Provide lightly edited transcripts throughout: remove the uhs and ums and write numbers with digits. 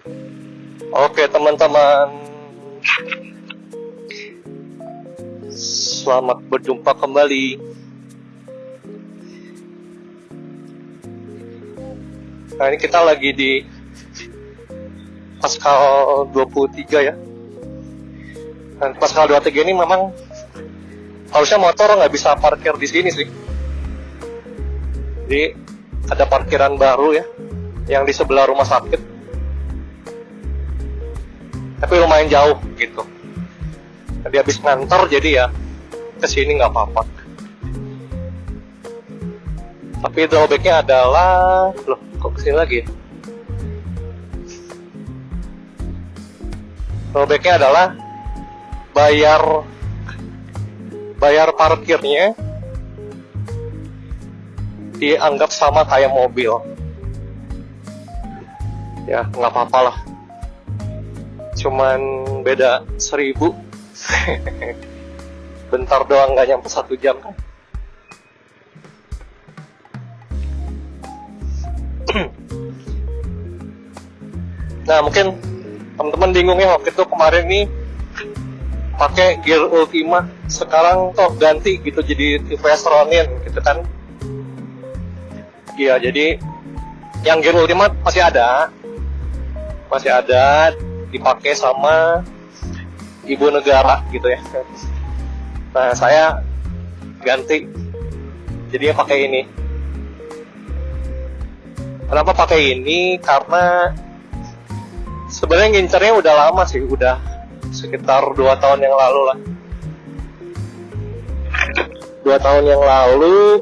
Oke teman-teman, selamat berjumpa kembali. Nah ini kita lagi di Pascal 23 ya. Dan Pascal 23 ini memang harusnya motor nggak bisa parkir di sini sih. Jadi ada parkiran baru ya, yang di sebelah rumah sakit. Tapi lumayan jauh gitu. Tadi habis ngantor jadi ya kesini nggak apa-apa. Tapi drawbacknya adalah, loh kok kesini lagi ya? Drawbacknya adalah bayar parkirnya dianggap sama kayak mobil. Ya nggak apa-apa lah. Cuman beda 1.000. Bentar doang, nggak nyampe 1 jam kan. Nah mungkin teman-teman bingung ya, waktu itu kemarin nih pakai gear Ultima, sekarang kok ganti gitu jadi TVS Ronin gitu kan. Iya, jadi yang gear Ultima masih ada dipakai sama ibu negara gitu ya. Nah saya ganti jadinya pakai ini. Kenapa pakai ini? Karena sebenarnya ngincernya udah lama sih, udah sekitar 2 tahun yang lalu lah. 2 tahun yang lalu,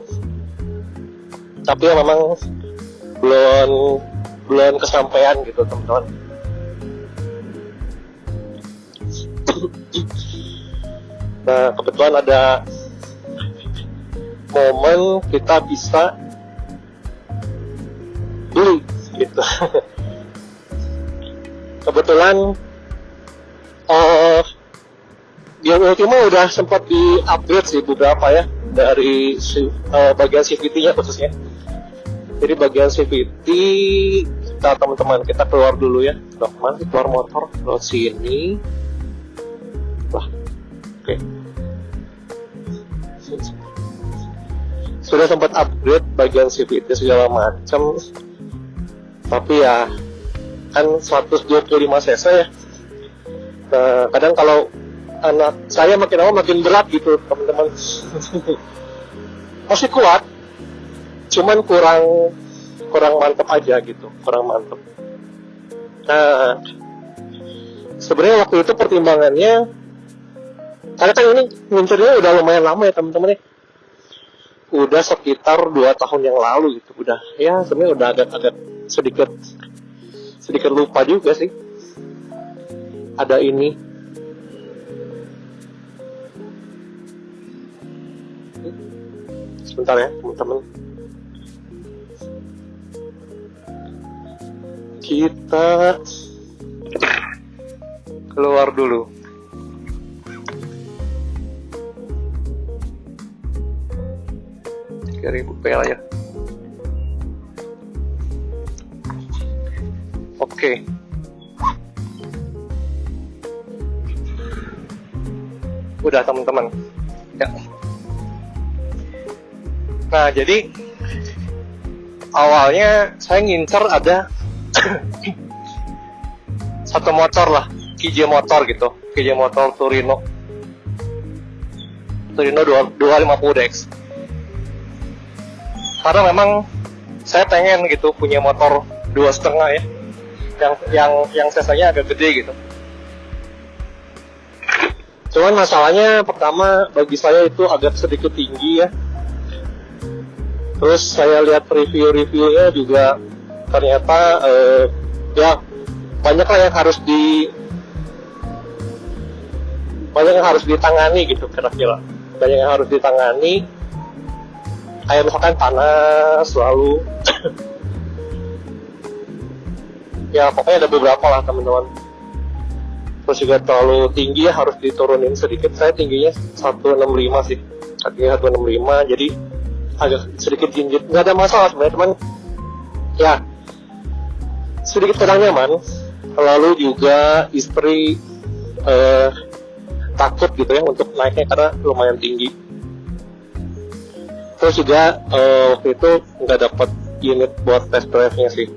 tapi ya memang belum kesampaian gitu teman-teman. Nah kebetulan ada momen kita bisa beli gitu. Kebetulan Gear Ultima udah sempat di-upgrade sih beberapa ya, dari bagian CVT-nya khususnya. Jadi bagian CVT kita keluar dulu ya. Mana sih keluar motor? Lewat sini. Lah. Oke. Sudah sempat upgrade bagian CVT segala macam. Tapi ya kan 125 cc ya. Nah, kadang kalau anak saya makin lama makin berat gitu teman-teman. Masih kuat, cuman kurang mantep aja gitu, kurang mantep. Nah sebenarnya waktu itu pertimbangannya, karena kan ini ngincernya udah lumayan lama ya teman-teman ya, udah sekitar 2 tahun yang lalu gitu. Udah ya sebenarnya udah agak sedikit lupa juga sih ada ini. Sebentar ya teman-teman, kita keluar dulu. PL ya. Oke. Udah teman-teman. Ya. Nah, jadi awalnya saya ngincer ada satu motor lah, KJ motor gitu. KJ motor Torino 250DX. Karena memang saya pengen gitu punya motor 2,5 ya, yang cc-nya agak gede gitu. Cuman masalahnya pertama bagi saya itu agak sedikit tinggi ya. Terus saya lihat review-reviewnya juga ternyata ya banyak yang harus ditangani gitu kira-kira. Banyak yang harus ditangani. Kayak misalkan panas selalu. Ya pokoknya ada beberapa lah teman-teman. Terus juga terlalu tinggi ya, harus diturunin sedikit. Saya tingginya 165 sih, tingginya 165, jadi agak sedikit jinjit. Nggak ada masalah sebenarnya, teman. Ya sedikit kurang nyaman. lalu juga istri takut gitu ya untuk naiknya karena lumayan tinggi. Terus juga waktu itu nggak dapat unit buat test drive-nya sih.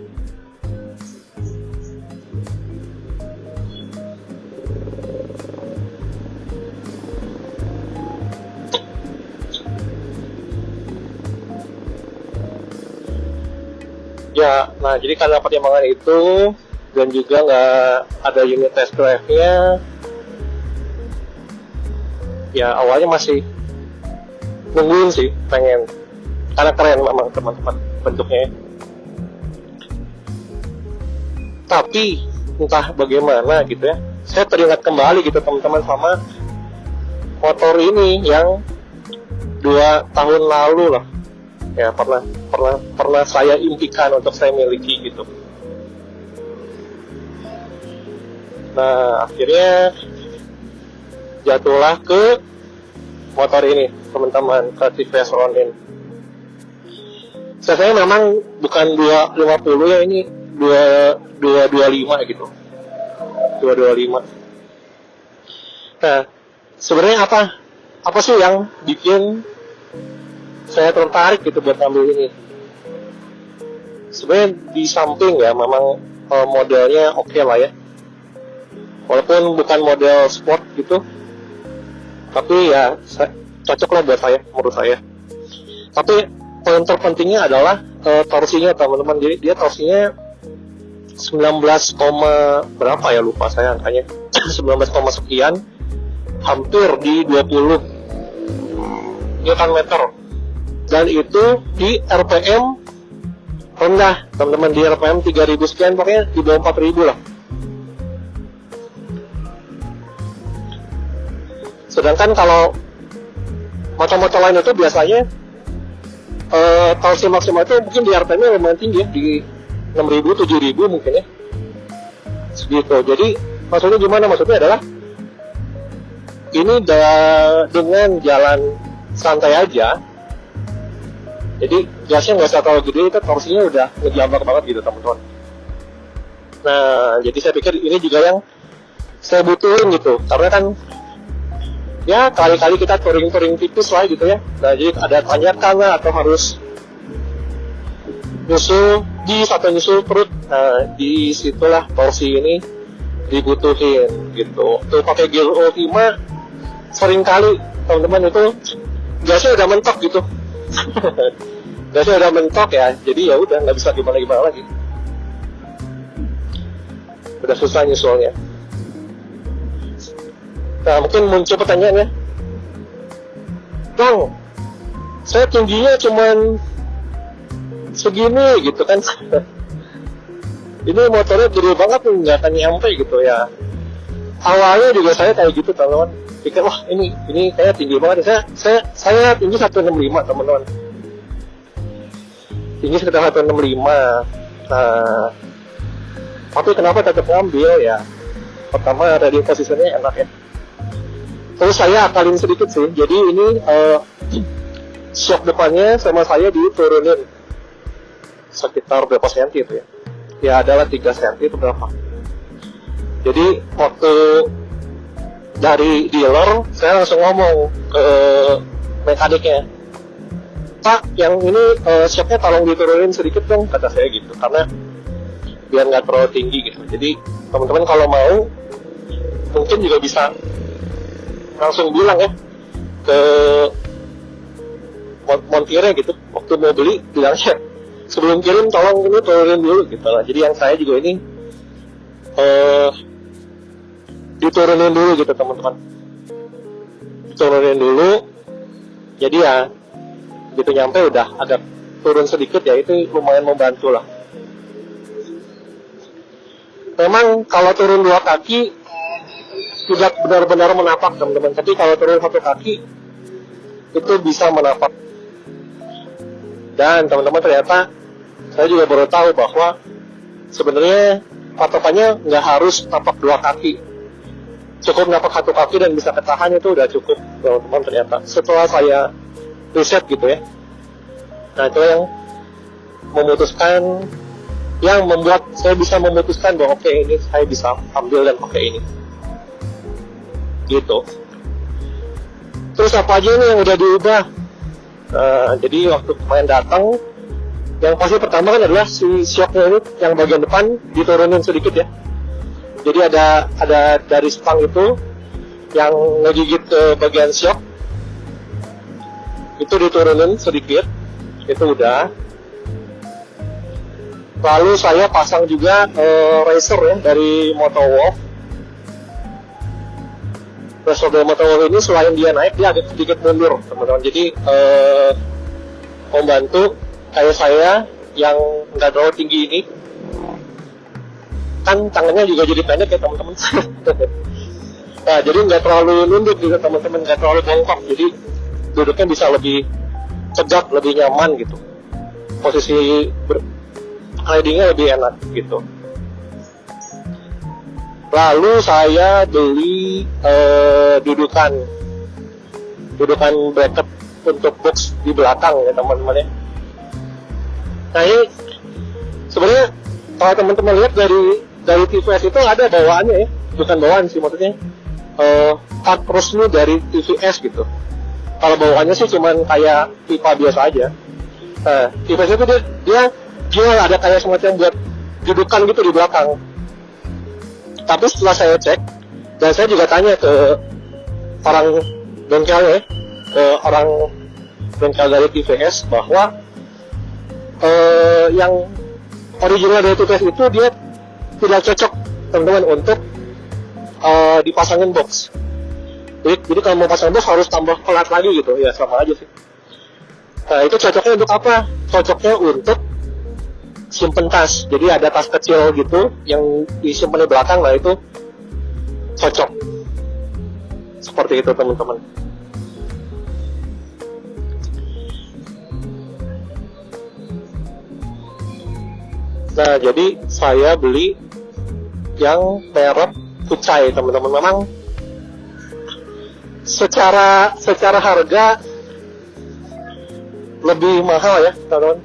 Ya, nah jadi karena pertimbangan itu dan juga nggak ada unit test drive-nya, ya awalnya masih nungguin sih, pengen, karena keren memang teman-teman bentuknya. Tapi entah bagaimana gitu ya, saya teringat kembali gitu teman-teman sama motor ini yang 2 tahun lalu lah, ya pernah saya impikan untuk saya miliki gitu. Nah akhirnya jatuhlah ke motor ini teman-teman, ke TVS Ronin. Saya memang bukan 250 ya, ini 225 gitu, 225. Nah sebenarnya apa sih yang bikin saya tertarik gitu buat ambil ini? Sebenarnya di samping ya memang modelnya oke lah ya, walaupun bukan model sport gitu, tapi ya cocok lah buat saya, menurut saya. Tapi poin terpentingnya adalah torsinya teman-teman. Jadi dia torsinya 19, berapa ya, lupa saya angkanya. 19, sekian, hampir di 20 Nm, dan itu di RPM rendah teman-teman, di RPM 3000 sekian, pokoknya di bawah 4000 lah. Sedangkan kalau motor-motor lain itu biasanya torsi maksimal itu mungkin di RPM-nya lumayan tinggi ya, di 6000, 7000 mungkin ya, segitu. Jadi maksudnya gimana? Maksudnya adalah ini dengan jalan santai aja, jadi gasnya nggak usah terlalu gede, itu torsinya udah ngejambak banget gitu teman-teman. Nah jadi saya pikir ini juga yang saya butuhin gitu, karena kan ya kali-kali kita touring tipis lah gitu ya. Nah jadi ada tanjakan lah, atau harus nyusul bis atau nyusul perut. Nah di situlah torsi ini dibutuhin gitu. Tuh pakai gear Ultima seringkali teman-teman itu gasnya udah mentok gitu. Gasnya udah mentok ya, jadi ya udah nggak bisa gimana lagi, udah susah nyusulnya. Nah mungkin muncul pertanyaannya, Bang, saya tingginya cuman segini gitu kan. Ini motornya gede banget nih, nggak akan nyampe gitu ya. Awalnya juga saya kayak gitu teman-teman, pikir wah ini kayak tinggi banget. Saya tinggi 165 teman-teman, tinggi sekitar 165. Nah tapi kenapa tetap ngambil ya? Pertama riding positionnya enak ya. Terus saya akalin sedikit sih, jadi ini shock depannya sama saya diturunin sekitar berapa senti itu ya? Ya adalah 3 senti itu berapa? Jadi waktu dari dealer saya langsung ngomong ke mekaniknya, Pak, yang ini shocknya tolong diturunin sedikit dong, kata saya gitu, karena biar nggak terlalu tinggi gitu. Jadi teman-teman kalau mau mungkin juga bisa langsung bilang ya ke montirnya gitu, waktu mau beli bilangnya sebelum kirim tolong ini turunin dulu gitu lah. Jadi yang saya juga ini diturunin dulu gitu teman-teman, diturunin dulu. Jadi ya gitu nyampe udah agak turun sedikit ya, itu lumayan membantu lah. Memang kalau turun 2 kaki tidak benar-benar menapak teman-teman, tapi kalau turun 1 kaki itu bisa menapak. Dan teman-teman ternyata saya juga baru tahu bahwa sebenarnya patokannya nggak harus napak 2 kaki, cukup napak 1 kaki dan bisa ketahan, itu udah cukup teman-teman ternyata, setelah saya riset gitu ya. Nah itu yang memutuskan yang membuat saya bisa memutuskan bahwa oke, ini saya bisa ambil dan pakai ini gitu. Terus apa aja nih yang udah diubah? Jadi waktu kemarin datang, yang pasti pertama kan adalah si shocknya ini yang bagian depan diturunin sedikit ya. Jadi ada dari spang itu yang ngegigit ke bagian shock, itu diturunin sedikit, itu udah. Lalu saya pasang juga racer ya dari Motowolf. Racer dari Motowolf ini selain dia naik, dia agak sedikit mundur teman-teman. Jadi membantu kayak saya yang nggak terlalu tinggi ini, kan tangannya juga jadi pendek ya teman-teman. Nah, jadi nggak terlalu nunduk juga teman-teman, nggak terlalu bongkok. Jadi duduknya bisa lebih tegak, lebih nyaman gitu. Posisi ridingnya lebih enak gitu. Lalu saya beli dudukan bracket untuk box di belakang ya teman-teman ya. Nah ini sebenarnya kalau teman-teman lihat dari TVS itu ada bawaannya ya, bukan bawaan sih maksudnya part resmi dari TVS gitu. Kalau bawaannya sih cuman kayak pipa biasa aja. TVS itu dia ada kayak semacam buat dudukan gitu di belakang. Tapi setelah saya cek, dan saya juga tanya ke orang bengkelnya, ke orang bengkel dari TVS bahwa yang original dari TVS itu dia tidak cocok teman-teman untuk dipasangin box. Jadi kalau mau pasang box harus tambah pelat lagi gitu, ya sama aja sih. Nah itu cocoknya untuk apa? Cocoknya untuk simpen tas. Jadi ada tas kecil gitu yang disimpan di belakang, lah itu cocok. Seperti itu teman-teman. Nah jadi saya beli yang merek Kucai teman-teman. Memang secara harga lebih mahal ya teman-teman.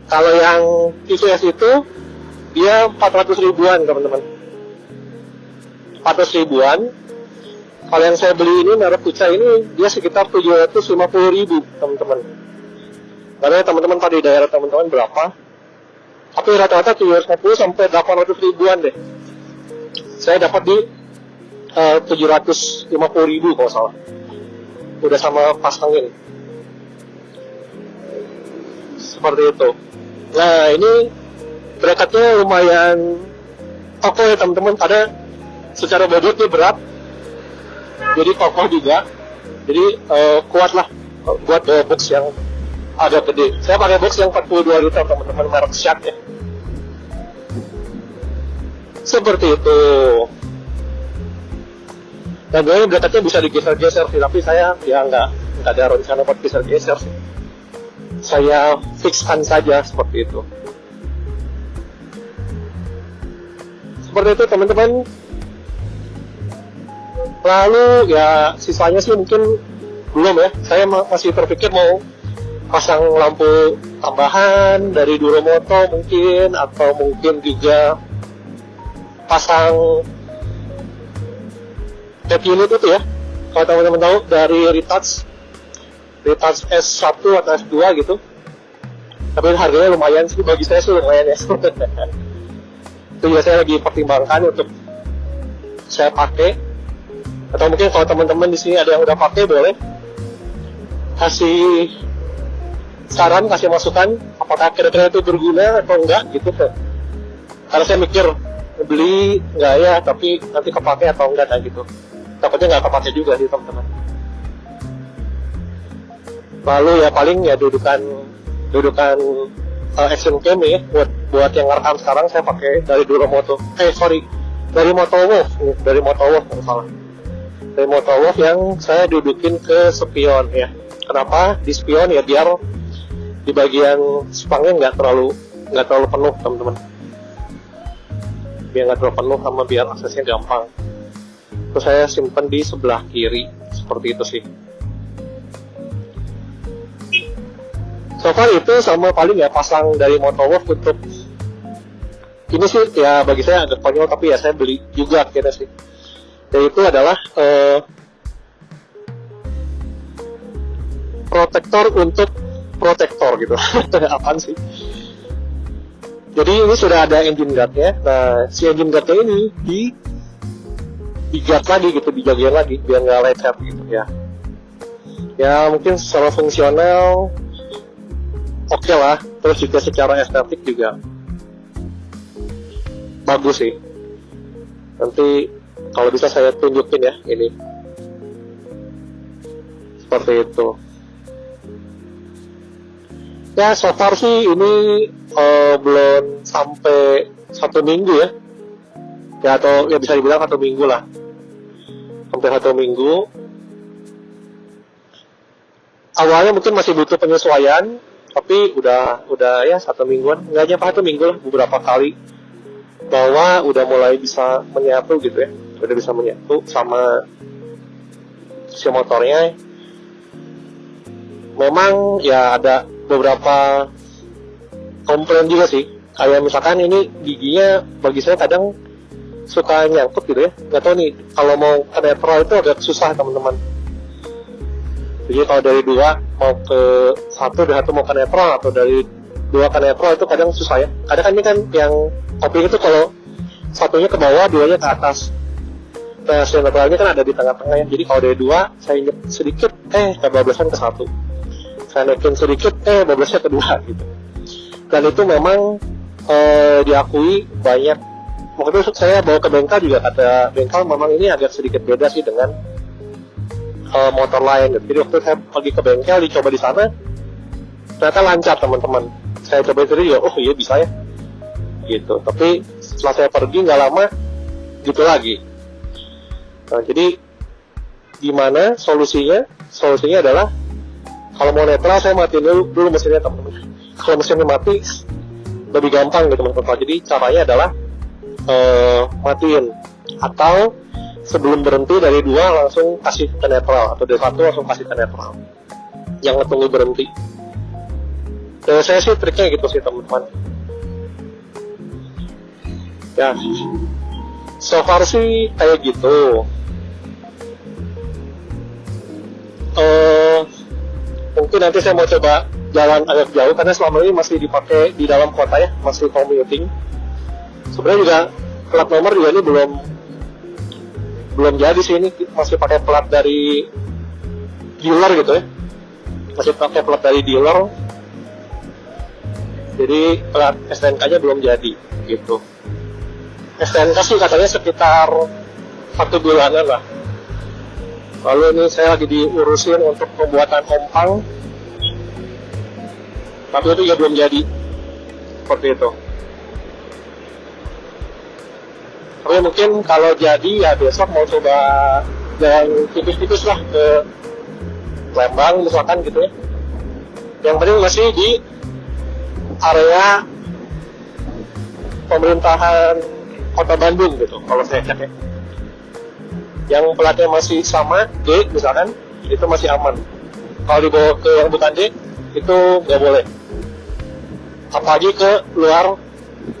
Kalau yang TVS itu dia 400 ribuan teman-teman, 400 ribuan. Kalau yang saya beli ini merek Kucai ini dia sekitar 750 ribu teman-teman. Karena teman-teman pada di daerah teman-teman berapa? Tapi rata-rata 750 sampai 800 ribuan deh. Saya dapat di 750 ribu kalau salah. Udah sama pasangin. Seperti itu. Nah ini bracketnya lumayan oke ya teman-teman, karena secara bobotnya berat, jadi kokoh juga, jadi kuat lah buat box yang agak gede. Saya pakai box yang 42 liter teman-teman, merek Shark ya. Seperti itu. Dan gue bracketnya bisa digeser-geser sih, tapi saya ya nggak ada rencana buat geser-geser sih. Saya fixkan saja seperti itu. Seperti itu teman-teman. Lalu ya sisanya sih mungkin belum ya. Saya masih terpikir mau pasang lampu tambahan dari Duromoto mungkin, atau mungkin juga pasang head unit itu ya. Kalau teman-teman tahu dari Retouch S1 atau S2 gitu. Tapi harganya lumayan sih, bagi saya sih lumayan ya. Itu juga saya lagi pertimbangkan untuk saya pakai. Atau mungkin kalau teman-teman di sini ada yang udah pakai, boleh kasih saran, kasih masukan apakah kira-kira itu berguna atau enggak gitu. Karena saya mikir beli enggak ya, tapi nanti kepake atau enggak kayak gitu. Takutnya nggak kepake juga sih teman-teman. Lalu ya paling ya dudukan action cam ya, buat yang ngerekam sekarang saya pakai dari Duromoto. Dari Motowolf nggak salah. Dari Motowolf yang saya dudukin ke spion ya. Kenapa di spion ya, biar di bagian spangnya nggak terlalu penuh teman-teman. Biar nggak terlalu penuh, sama biar aksesnya gampang. Terus saya simpan di sebelah kiri seperti itu sih. So far itu sama paling ya pasang dari Motowolf untuk ini sih ya bagi saya agak konyol, tapi ya saya beli juga akhirnya sih. Yaitu adalah protektor untuk protektor gitu. Apaan sih? Jadi ini sudah ada engine guardnya. Nah, si engine guardnya ini digat lagi gitu, dijagain lagi biar nggak lecet gitu ya. Ya mungkin secara fungsional oke lah, terus juga secara estetik juga bagus sih. Nanti kalau bisa saya tunjukin ya ini, seperti itu. Ya so far sih ini belum sampai 1 minggu ya, atau ya bisa dibilang 1 minggu lah, hampir 1 minggu. Awalnya mungkin masih butuh penyesuaian, tapi udah ya 1 mingguan, nggak nyampe 1 minggu lah, beberapa kali bahwa udah mulai bisa menyatu gitu ya, udah bisa menyatu sama si motornya. Memang ya ada beberapa komplain juga sih, kayak misalkan ini giginya bagi saya kadang suka nyangkut gitu ya, nggak tahu nih kalau mau ke netral itu agak susah teman-teman. Jadi kalau dari 2 mau ke 1 mau ke netral, atau dari 2 ke netral itu kadang susah ya. Kadang kan ini kan yang kopling itu kalau 1-nya ke bawah, 2-nya ke atas. Nah, si netralnya kan ada di tengah-tengah ya. Jadi kalau dari 2 saya injek sedikit, kebablasan ke 1. Saya naikin sedikit, bablasnya ke 2 gitu. Dan itu memang diakui banyak. Waktu itu saya bawa ke bengkel juga, kata bengkel memang ini agak sedikit beda sih dengan motor lain. Jadi waktu saya pergi ke bengkel, dicoba di sana, ternyata lancar teman-teman. Saya coba itu juga, oh iya bisa ya, gitu. Tapi setelah saya pergi nggak lama, gitu lagi. Nah, jadi gimana solusinya? Solusinya adalah kalau mau netral saya matiin dulu mesinnya teman-teman. Kalau mesinnya mati lebih gampang gitu teman-teman. Jadi caranya adalah matiin, atau sebelum berhenti dari 2 langsung kasih ke netral, atau dari 1 langsung kasih ke netral, jangan tunggu berhenti. Dan saya sih triknya gitu sih teman-teman ya. So far sih kayak gitu. Mungkin nanti saya mau coba jalan agak jauh, karena selama ini masih dipakai di dalam kota ya, masih commuting. Sebenarnya juga plat nomor juga ini belum jadi sih, ini masih pakai plat dari dealer gitu ya, masih pakai plat dari dealer, jadi plat STNK-nya belum jadi gitu. STNK sih katanya sekitar 1 bulanan lah. Lalu ini saya lagi diurusin untuk pembuatan kompang, tapi itu ya belum jadi, seperti itu. Tapi mungkin kalau jadi ya besok mau coba jalan tipis-tipis lah ke Lembang misalkan gitu ya. Yang penting masih di area pemerintahan Kota Bandung gitu, kalau saya cek ya. Yang platnya masih sama D misalkan, itu masih aman. Kalau dibawa ke yang bukan D itu nggak boleh. Apalagi ke luar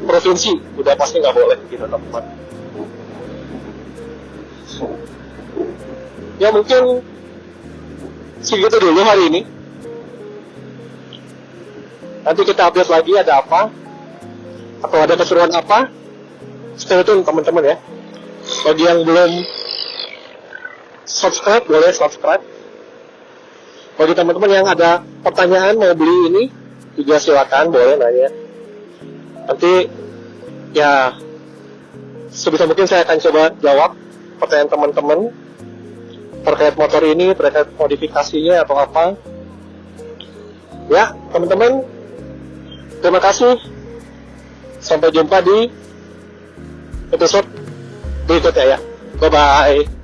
provinsi udah pasti nggak boleh gitu teman-teman. Ya mungkin segitu dulu hari ini. Nanti kita update lagi ada apa, atau ada keseruan apa, stay tune teman-teman ya. Bagi yang belum subscribe, boleh subscribe. Bagi teman-teman yang ada pertanyaan mau beli ini, juga silakan boleh nanya. Nanti ya sebisa mungkin saya akan coba jawab pertanyaan teman-teman terkait motor ini, terkait modifikasinya atau apa. Ya, teman-teman, terima kasih. Sampai jumpa di episode berikutnya ya. Bye-bye.